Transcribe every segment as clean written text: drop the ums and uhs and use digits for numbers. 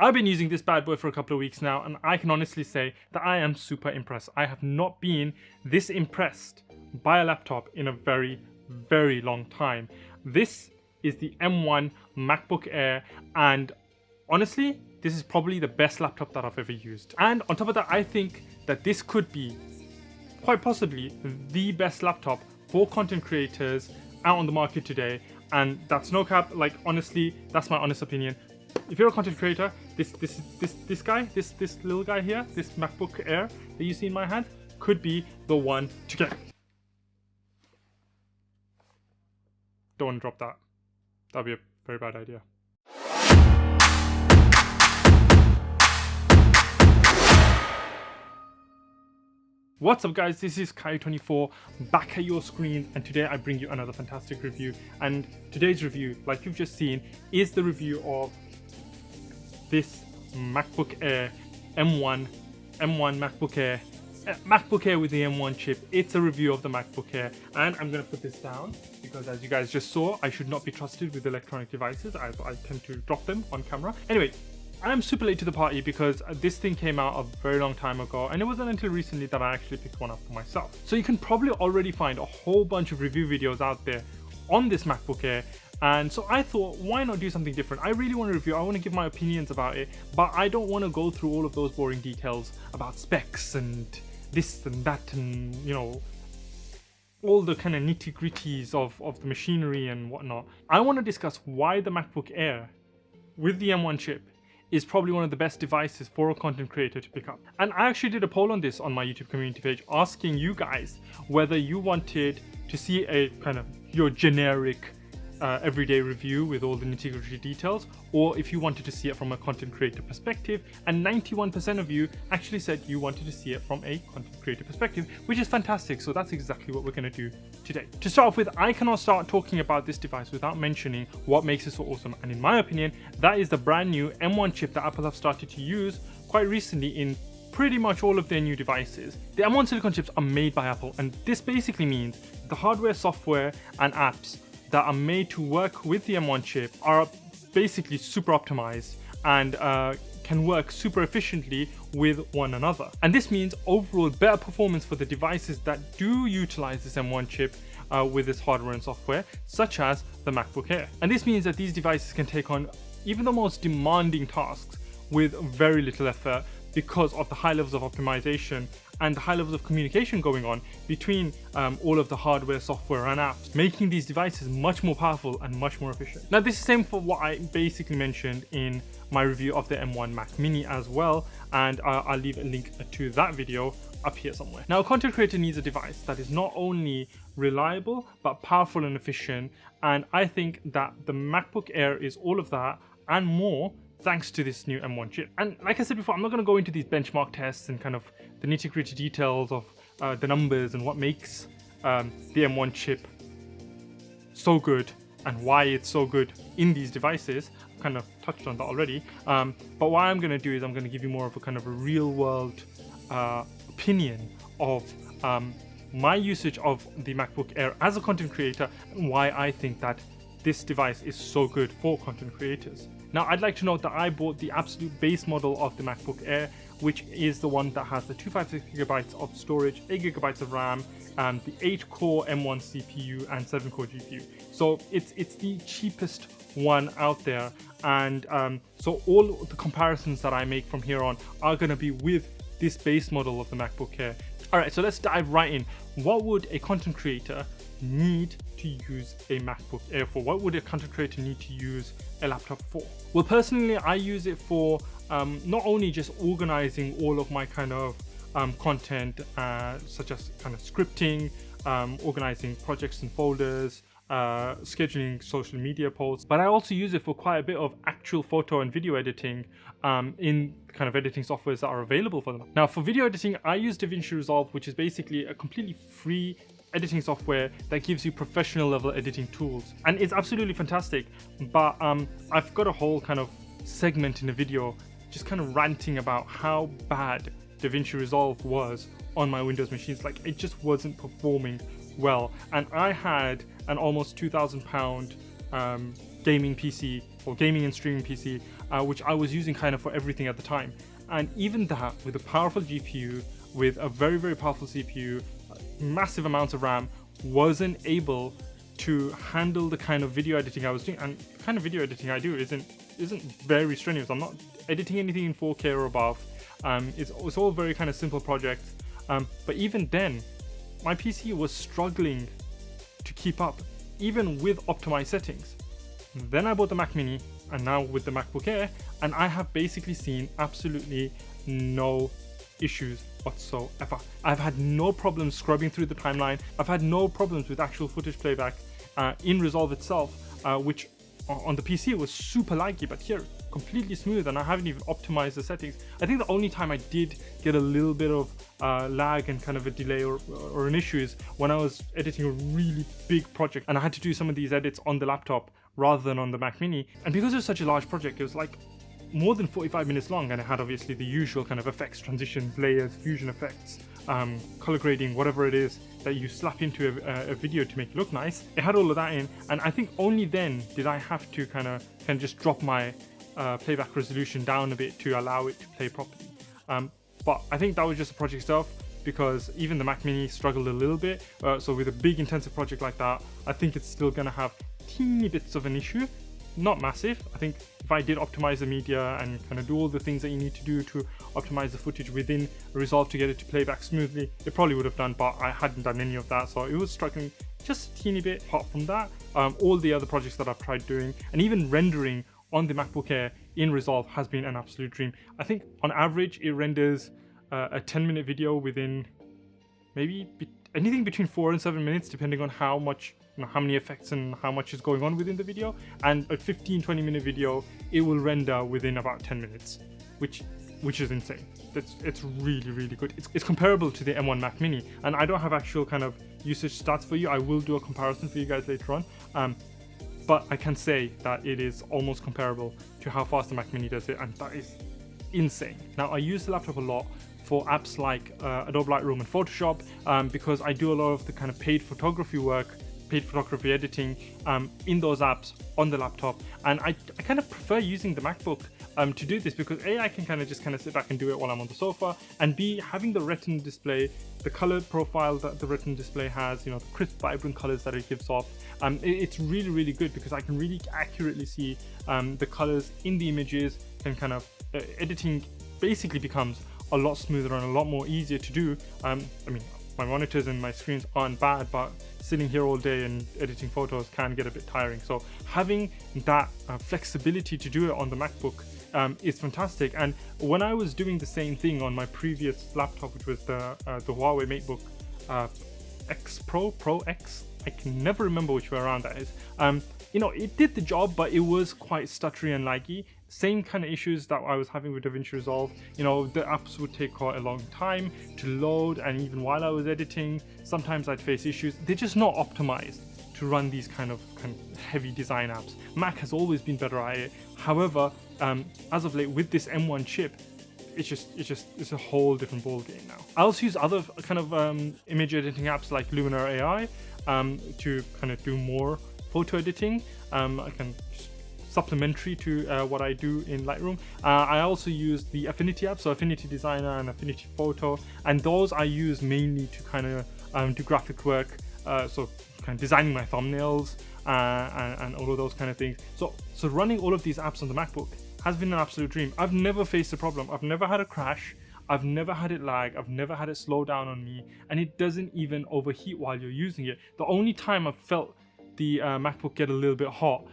I've been using this bad boy for a couple of weeks now, and I can honestly say that I am super impressed. I have not been this impressed by a laptop in a very, very long time. This is the M1 MacBook Air, and honestly, this is probably the best laptop that I've ever used. And on top of that, I think that this could be quite possibly the best laptop for content creators out on the market today. And that's no cap, like honestly, that's my honest opinion. If you're a content creator, this little guy here, this MacBook Air that you see in my hand, could be the one to get. Don't want to drop that. That'd be a very bad idea. What's up guys, this is Kai24 back at your screen, and today I bring you another fantastic review. And today's review, like you've just seen, is the review of this MacBook Air M1 MacBook Air with the M1 chip. It's a review of the MacBook Air, and I'm gonna put this down because, as you guys just saw, I should not be trusted with electronic devices. I tend to drop them on camera. Anyway, I'm super late to the party because this thing came out a very long time ago, and it wasn't until recently that I actually picked one up for myself. So you can probably already find a whole bunch of review videos out there on this MacBook Air, and so I thought, why not do something different? I really want to review, I want to give my opinions about it, but I don't want to go through all of those boring details about specs and this and that and, you know, all the kind of nitty-gritties of the machinery and whatnot. I want to discuss why the MacBook Air with the M1 chip is probably one of the best devices for a content creator to pick up. And I actually did a poll on this on my YouTube community page, asking you guys whether you wanted to see a kind of your generic everyday review with all the nitty-gritty details, or if you wanted to see it from a content creator perspective. And 91% of you actually said you wanted to see it from a content creator perspective, which is fantastic. So that's exactly what we're going to do today. To start off with, I cannot start talking about this device without mentioning what makes it so awesome, and in my opinion, that is the brand new M1 chip that Apple have started to use quite recently in pretty much all of their new devices. The M1 silicon chips are made by Apple, and this basically means the hardware, software and apps that are made to work with the M1 chip are basically super optimized and can work super efficiently with one another. And this means overall better performance for the devices that do utilize this M1 chip with this hardware and software, such as the MacBook Air. And this means that these devices can take on even the most demanding tasks with very little effort, because of the high levels of optimization and the high levels of communication going on between all of the hardware, software and apps, making these devices much more powerful and much more efficient. Now this is the same for what I basically mentioned in my review of the M1 Mac Mini as well, and I'll leave a link to that video up here somewhere. Now a content creator needs a device that is not only reliable but powerful and efficient, and I think that the MacBook Air is all of that and more, thanks to this new M1 chip. And like I said before, I'm not going to go into these benchmark tests and kind of the nitty-gritty details of the numbers and what makes the M1 chip so good and why it's so good in these devices. I've kind of touched on that already. But what I'm going to do is I'm going to give you more of a kind of a real-world opinion of my usage of the MacBook Air as a content creator, and why I think that this device is so good for content creators. Now, I'd like to note that I bought the absolute base model of the MacBook Air, which is the one that has the 256GB of storage, 8GB of RAM, and the 8-core M1 CPU and 7-core GPU. So it's the cheapest one out there, and so all the comparisons that I make from here on are going to be with this base model of the MacBook Air. Alright, so let's dive right in. What would a content creator need to use a MacBook Air for? What would a content creator need to use a laptop for? Well, personally, I use it for not only just organizing all of my kind of content, such as kind of scripting, organizing projects and folders, scheduling social media posts, but I also use it for quite a bit of actual photo and video editing in kind of editing softwares that are available for them. Now, for video editing, I use DaVinci Resolve, which is basically a completely free editing software that gives you professional level editing tools, and it's absolutely fantastic. But I've got a whole kind of segment in the video just kind of ranting about how bad DaVinci Resolve was on my Windows machines. Like, it just wasn't performing well, and I had an almost £2,000 gaming PC, or gaming and streaming PC, which I was using kind of for everything at the time. And even that, with a powerful GPU, with a very, very powerful CPU, massive amounts of RAM, wasn't able to handle the kind of video editing I was doing. And the kind of video editing I do isn't very strenuous. I'm not editing anything in 4K or above. It's all very kind of simple projects. But even then, my PC was struggling to keep up, even with optimized settings. Then I bought the Mac Mini, and now with the MacBook Air, and I have basically seen absolutely no issues whatsoever. I've had no problems scrubbing through the timeline. I've had no problems with actual footage playback in Resolve itself, which on the PC was super laggy, but here completely smooth, and I haven't even optimized the settings. I think the only time I did get a little bit of lag and kind of a delay or an issue is when I was editing a really big project and I had to do some of these edits on the laptop rather than on the Mac Mini. And because it was such a large project, it was like more than 45 minutes long, and it had obviously the usual kind of effects, transitions, layers, fusion effects, color grading, whatever it is that you slap into a video to make it look nice. It had all of that in, and I think only then did I have to kind of just drop my playback resolution down a bit to allow it to play properly. But I think that was just a project itself, because even the Mac Mini struggled a little bit. So with a big intensive project like that, I think it's still gonna have teeny bits of an issue, not massive. I think if I did optimize the media and kind of do all the things that you need to do to optimize the footage within Resolve to get it to play back smoothly, it probably would have done, but I hadn't done any of that, so it was struggling just a teeny bit. Apart from that, all the other projects that I've tried doing, and even rendering on the MacBook Air in Resolve, has been an absolute dream. I think on average it renders a 10-minute video within maybe anything between 4 and 7 minutes, depending on how much, how many effects and how much is going on within the video. And a 15-20 minute video, it will render within about 10 minutes, which is insane. It's really, really good. It's comparable to the M1 Mac Mini, and I don't have actual kind of usage stats for you. I will do a comparison for you guys later on. But I can say that it is almost comparable to how fast the Mac Mini does it, and that is insane. Now, I use the laptop a lot for apps like Adobe Lightroom and Photoshop, because I do a lot of the kind of paid photography work, paid photography editing in those apps on the laptop. And I kind of prefer using the MacBook to do this, because A, I can kind of sit back and do it while I'm on the sofa, and B, having the Retina display, the color profile that the Retina display has, the crisp, vibrant colors that it gives off, it's really, really good, because I can really accurately see the colors in the images, and kind of editing basically becomes a lot smoother and a lot more easier to do. I mean, my monitors and my screens aren't bad, but sitting here all day and editing photos can get a bit tiring. So having that flexibility to do it on the MacBook is fantastic. And when I was doing the same thing on my previous laptop, which was the Huawei MateBook X Pro X, I can never remember which way around that is. It did the job, but it was quite stuttery and laggy. Same kind of issues that I was having with DaVinci Resolve. The apps would take quite a long time to load, and even while I was editing, sometimes I'd face issues. They're just not optimized to run these kind of heavy design apps. Mac has always been better at it. However, as of late, with this M1 chip, it's a whole different ball game now. I also use other kind of image editing apps like Luminar AI to kind of do more photo editing. I can supplementary to what I do in Lightroom. I also use the Affinity app, so Affinity Designer and Affinity Photo, and those I use mainly to kind of do graphic work, so kind of designing my thumbnails and all of those kind of things. So running all of these apps on the MacBook has been an absolute dream. I've never faced a problem. I've never had a crash. I've never had it lag. I've never had it slow down on me, and it doesn't even overheat while you're using it. The only time I've felt the MacBook get a little bit hot,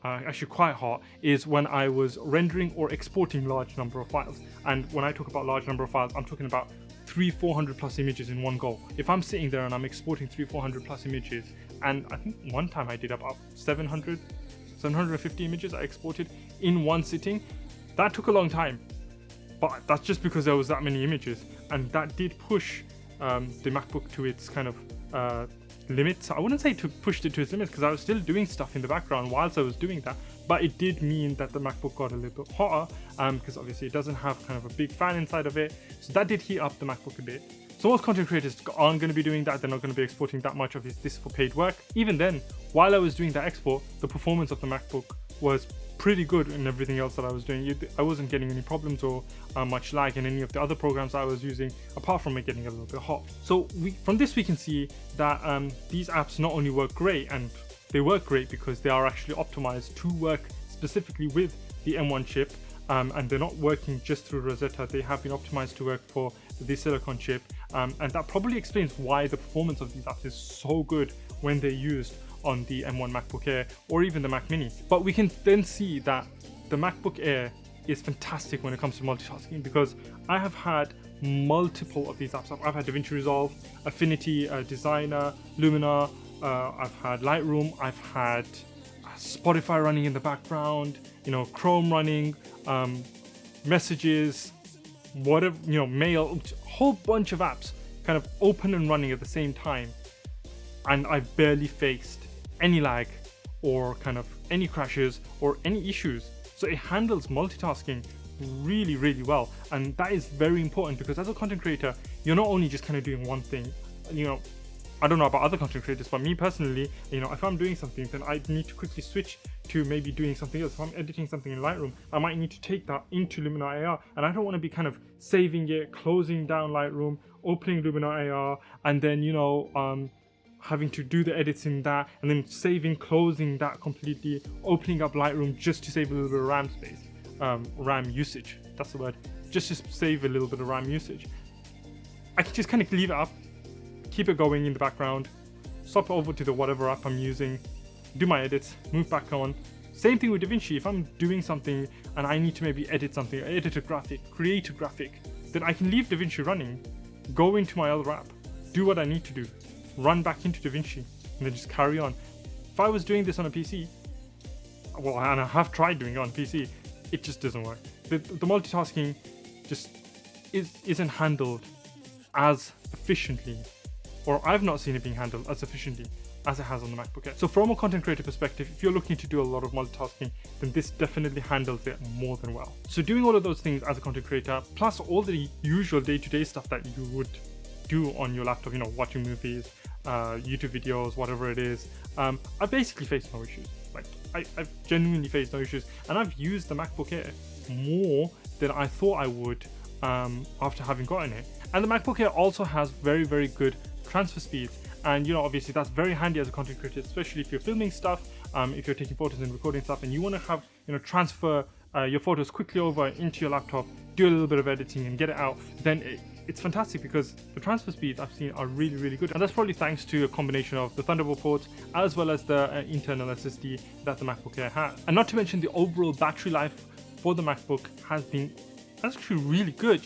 actually quite hot, is when I was rendering or exporting large number of files. And when I talk about large number of files, I'm talking about 300-400 plus images in one go. If I'm sitting there and I'm exporting 300-400 plus images, and I think one time I did about 750 images I exported in one sitting, that took a long time. But that's just because there was that many images, and that did push the MacBook to its kind of limits. I wouldn't say pushed it to its limits, because I was still doing stuff in the background whilst I was doing that, but it did mean that the MacBook got a little bit hotter, because obviously it doesn't have kind of a big fan inside of it, so that did heat up the MacBook a bit. So most content creators aren't going to be doing that. They're not going to be exporting that much of this for paid work. Even then, while I was doing that export, the performance of the MacBook was pretty good in everything else that I was doing. I wasn't getting any problems or much lag in any of the other programs I was using, apart from it getting a little bit hot. So from this we can see that these apps not only work great, and they work great because they are actually optimized to work specifically with the M1 chip, and they're not working just through Rosetta. They have been optimized to work for the silicon chip, and that probably explains why the performance of these apps is so good when they're used on the M1 MacBook Air or even the Mac Mini. But we can then see that the MacBook Air is fantastic when it comes to multitasking, because I have had multiple of these apps. I've had DaVinci Resolve, Affinity, Designer, Lumina, I've had Lightroom, I've had Spotify running in the background, Chrome running, messages, whatever, mail, a whole bunch of apps kind of open and running at the same time, and I barely faced any lag or kind of any crashes or any issues. So it handles multitasking really, really well, and that is very important, because as a content creator, you're not only just kind of doing one thing. I don't know about other content creators, but me personally, if I'm doing something, then I need to quickly switch to maybe doing something else. If I'm editing something in Lightroom, I might need to take that into Lumina AR, and I don't want to be kind of saving it, closing down Lightroom, opening Lumina AR, and then having to do the edits in that, and then saving, closing that completely, opening up Lightroom just to save a little bit of RAM space, RAM usage. That's the word. Just to save a little bit of RAM usage. I can just kind of leave it up, keep it going in the background, swap over to the whatever app I'm using, do my edits, move back on. Same thing with DaVinci. If I'm doing something and I need to maybe edit something, edit a graphic, create a graphic, then I can leave DaVinci running, go into my other app, do what I need to do, run back into DaVinci, and then just carry on. If I was doing this on a PC, well, and I have tried doing it on PC, it just doesn't work. The multitasking just isn't handled as efficiently, or I've not seen it being handled as efficiently as it has on the MacBook Air. So from a content creator perspective, if you're looking to do a lot of multitasking, then this definitely handles it more than well. So doing all of those things as a content creator, plus all the usual day-to-day stuff that you would do on your laptop, watching movies, YouTube videos, whatever it is, I basically faced no issues. Like I've genuinely faced no issues, and I've used the MacBook Air more than I thought I would after having gotten it. And the MacBook Air also has very, very good transfer speeds, and obviously that's very handy as a content creator, especially if you're filming stuff, if you're taking photos and recording stuff, and you want to have transfer your photos quickly over into your laptop, do a little bit of editing and get it out, then it's fantastic, because the transfer speeds I've seen are really, really good. And that's probably thanks to a combination of the Thunderbolt ports as well as the internal SSD that the MacBook Air has. And not to mention, the overall battery life for the MacBook has been actually really good.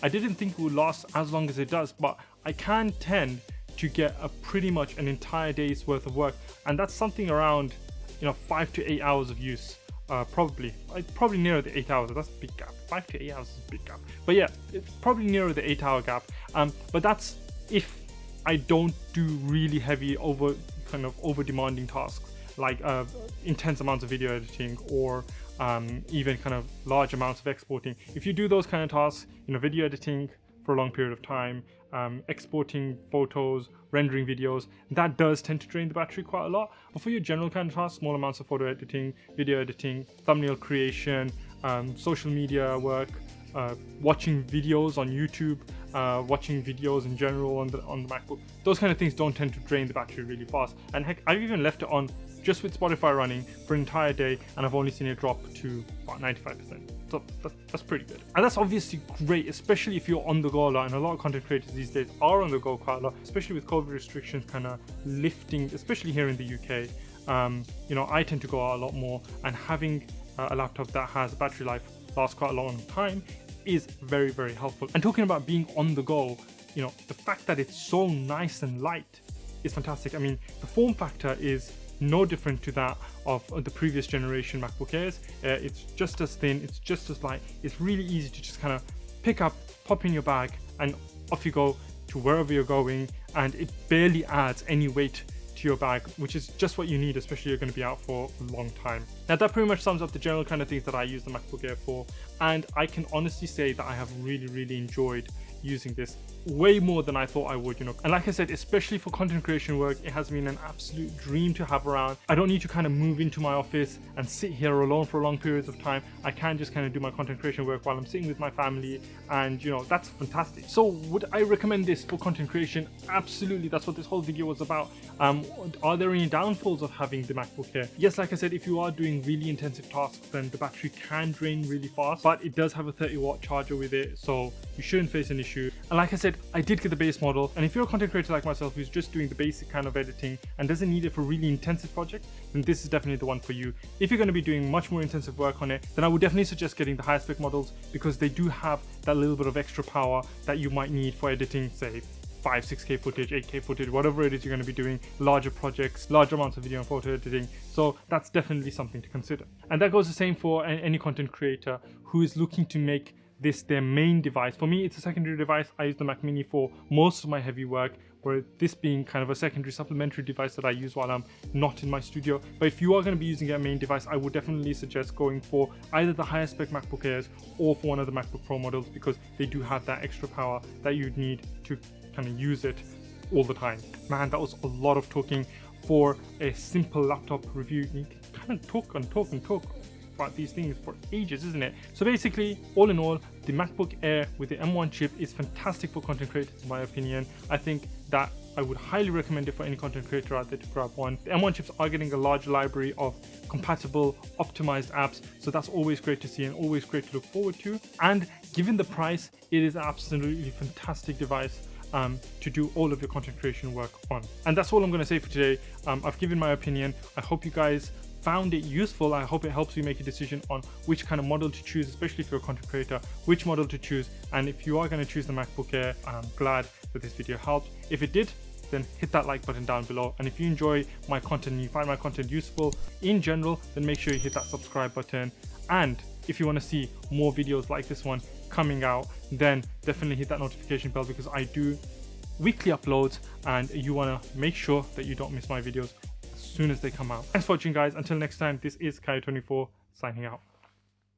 I didn't think it would last as long as it does, but I can tend to get pretty much an entire day's worth of work, and that's something around 5 to 8 hours of use. Probably nearer the 8 hours. That's a big gap. 5 to 8 hours is a big gap, but yeah, it's probably nearer the 8-hour gap. But that's if I don't do really heavy over demanding tasks, like intense amounts of video editing, or even kind of large amounts of exporting. If you do those kind of tasks, video editing for a long period of time, exporting photos, rendering videos, that does tend to drain the battery quite a lot. But for your general kind of tasks, small amounts of photo editing, video editing, thumbnail creation, social media work, watching videos on YouTube, watching videos in general on the MacBook, those kind of things don't tend to drain the battery really fast. And heck, I've even left it on just with Spotify running for an entire day, and I've only seen it drop to about 95%. So that's pretty good. And that's obviously great, especially if you're on the go a lot, and a lot of content creators these days are on the go quite a lot, especially with COVID restrictions kind of lifting, especially here in the UK. I tend to go out a lot more, and having a laptop that has a battery life lasts quite a long time is very, very helpful. And talking about being on the go, the fact that it's so nice and light is fantastic. I mean, the form factor is no different to that of the previous generation MacBook Airs. It's just as thin, it's just as light, it's really easy to just kind of pick up, pop in your bag, and off you go to wherever you're going, and it barely adds any weight to your bag, which is just what you need, especially if you're going to be out for a long time. Now that pretty much sums up the general kind of things that I use the MacBook Air for, and I can honestly say that I have really, really enjoyed using this way more than I thought I would, you know. And like I said, especially for content creation work, it has been an absolute dream to have around. I don't need to kind of move into my office and sit here alone for long periods of time. I can just kind of do my content creation work while I'm sitting with my family, and you know, that's fantastic. So would I recommend this for content creation? Absolutely. That's what this whole video was about. Are there any downfalls of having the MacBook Air? Yes, like I said, if you are doing really intensive tasks, then the battery can drain really fast, but it does have a 30-watt charger with it, so you shouldn't face an issue. And like I said, I did get the base model, and if you're a content creator like myself who's just doing the basic kind of editing and doesn't need it for really intensive projects, then this is definitely the one for you. If you're going to be doing much more intensive work on it, then I would definitely suggest getting the higher spec models, because they do have that little bit of extra power that you might need for editing, say 5, 6K footage, 8K footage, whatever it is you're going to be doing, larger projects, large amounts of video and photo editing. So that's definitely something to consider. And that goes the same for any content creator who is looking to make this their main device. For me, it's a secondary device. I use the Mac Mini for most of my heavy work, where this being kind of a secondary supplementary device that I use while I'm not in my studio. But if you are going to be using a main device, I would definitely suggest going for either the higher spec MacBook Airs or for one of the MacBook Pro models, because they do have that extra power that you need to kind of use it all the time. Man, that was a lot of talking for a simple laptop review. You can kind of talk and talk and talk about these things for ages, isn't it? So basically, all in all, the MacBook Air with the M1 chip is fantastic for content creators, in my opinion. I think that I would highly recommend it for any content creator out there to grab one. The M1 chips are getting a large library of compatible, optimized apps, so that's always great to see and always great to look forward to. And given the price, it is an absolutely fantastic device to do all of your content creation work on. And that's all I'm going to say for today. I've given my opinion. I hope you guys found it useful. I hope it helps you make a decision on which kind of model to choose, especially if you're a content creator, which model to choose. And if you are going to choose the MacBook Air, I'm glad that this video helped. If it did, then hit that like button down below. And if you enjoy my content and you find my content useful in general, then make sure you hit that subscribe button. And if you want to see more videos like this one coming out, then definitely hit that notification bell, because I do weekly uploads and you want to make sure that you don't miss my videos as soon as they come out. Thanks for watching, guys. Until next time, this is Kai24 signing out.